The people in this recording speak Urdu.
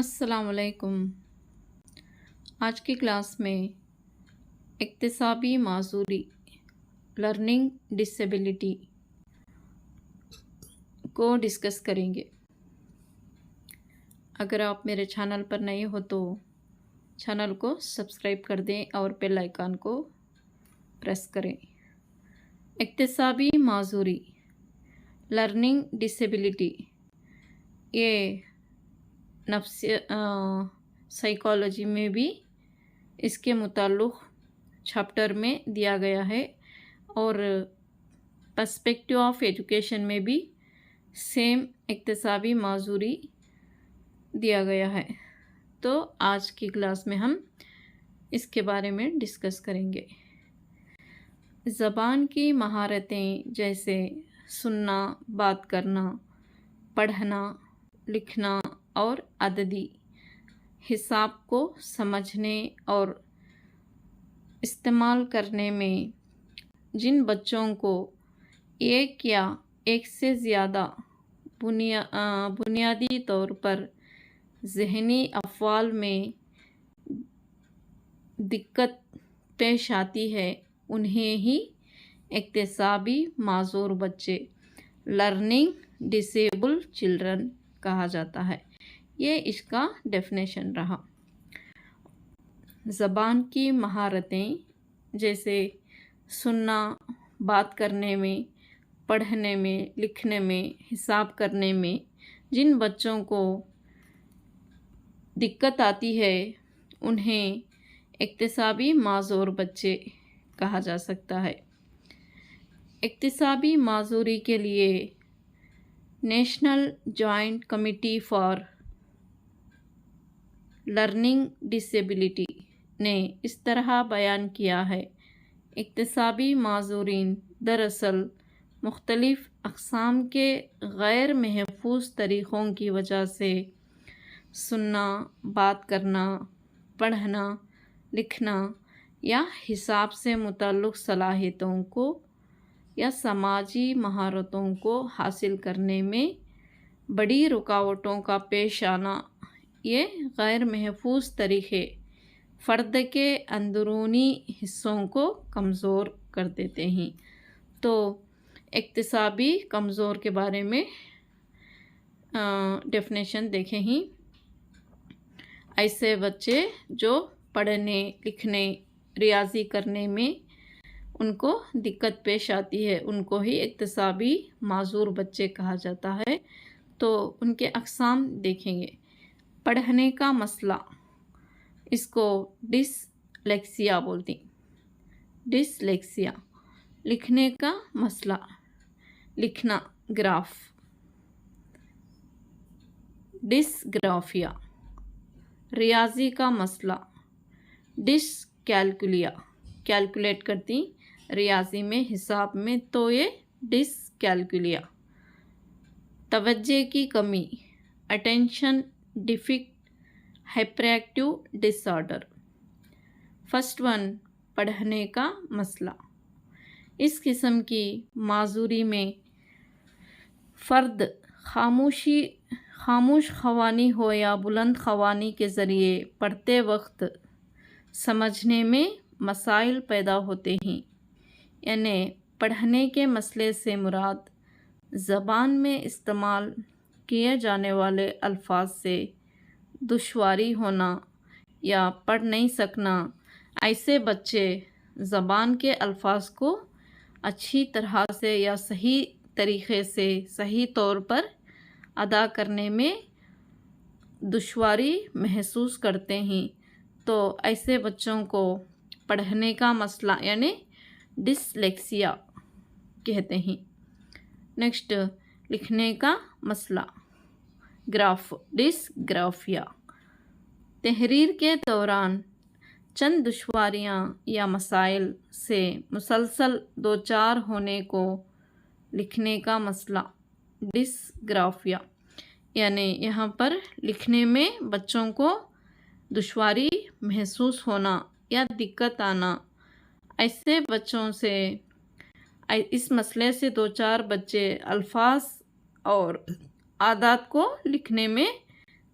السلام علیکم۔ آج کی کلاس میں اکتسابی معذوری لرننگ ڈسیبلٹی کو ڈسکس کریں گے۔ اگر آپ میرے چینل پر نئے ہو تو چینل کو سبسکرائب کر دیں اور بیل آئیکن کو پریس کریں۔ اکتسابی معذوری لرننگ ڈسیبلٹی یہ سائیکالوجی میں بھی اس کے متعلق چیپٹر میں دیا گیا ہے اور پرسپیکٹیو آف ایجوکیشن میں بھی سیم اکتسابی معذوری دیا گیا ہے۔ تو آج کی کلاس میں ہم اس کے بارے میں ڈسکس کریں گے۔ زبان کی مہارتیں جیسے سننا، بات کرنا، پڑھنا، لکھنا اور عددی حساب کو سمجھنے اور استعمال کرنے میں جن بچوں کو ایک یا ایک سے زیادہ بنیادی طور پر ذہنی افعال میں دقت پیش آتی ہے انہیں ہی اکتسابی معذور بچے لرننگ ڈسیبل چلڈرن کہا جاتا ہے۔ یہ اس کا ڈیفینیشن رہا۔ زبان کی مہارتیں جیسے سننا، بات کرنے میں، پڑھنے میں، لکھنے میں، حساب کرنے میں جن بچوں کو دقت آتی ہے انہیں اکتسابی معذور بچے کہا جا سکتا ہے۔ اکتسابی معذوری کے لیے national joint committee for learning disability نے اس طرح بیان کیا ہے: اکتسابی معذورین دراصل مختلف اقسام کے غیر محفوظ طریقوں کی وجہ سے سننا، بات کرنا، پڑھنا، لکھنا یا حساب سے متعلق صلاحیتوں کو یا سماجی مہارتوں کو حاصل کرنے میں بڑی رکاوٹوں کا پیش آنا۔ یہ غیر محفوظ طریقے فرد کے اندرونی حصوں کو کمزور کر دیتے ہیں۔ تو اکتسابی کمزور کے بارے میں ڈیفینیشن دیکھیں ہی، ایسے بچے جو پڑھنے، لکھنے، ریاضی کرنے میں ان کو دقت پیش آتی ہے ان کو ہی اکتسابی معذور بچے کہا جاتا ہے۔ تو ان کے اقسام دیکھیں گے۔ پڑھنے کا مسئلہ، اس کو ڈسلیکسیا بولتے ہیں، ڈسلیکسیا۔ لکھنے کا مسئلہ، لکھنا، گراف، ڈسگرافیا۔ ریاضی کا مسئلہ، ڈسکیلکولیا، کیلکولیٹ کرتی ریاضی میں، حساب میں، تو یہ ڈسکیلکولیا۔ توجہ کی کمی، اٹینشن ڈیفیکٹ ہائپر ایکٹیو ڈس آرڈر۔ فرسٹ ون، پڑھنے کا مسئلہ۔ اس قسم کی معذوری میں فرد خاموش خوانی ہو یا بلند خوانی کے ذریعے پڑھتے وقت سمجھنے میں مسائل پیدا ہوتے ہیں۔ یعنی پڑھنے کے مسئلے سے مراد زبان میں استعمال کیے جانے والے الفاظ سے دشواری ہونا یا پڑھ نہیں سکنا۔ ایسے بچے زبان کے الفاظ کو اچھی طرح سے یا صحیح طریقے سے صحیح طور پر ادا کرنے میں دشواری محسوس کرتے ہیں۔ تو ایسے بچوں کو پڑھنے کا مسئلہ یعنی ڈسلیکسیا کہتے ہیں۔ نیکسٹ، لکھنے کا مسئلہ، گراف، ڈسگرافیا۔ تحریر کے دوران چند دشواریاں یا مسائل سے مسلسل دوچار ہونے کو لکھنے کا مسئلہ، ڈسگرافیا۔ یعنی یہاں پر لکھنے میں بچوں کو دشواری محسوس ہونا یا دقت آنا، ایسے بچوں سے اس مسئلے سے دوچار بچے الفاظ اور عادات کو لکھنے میں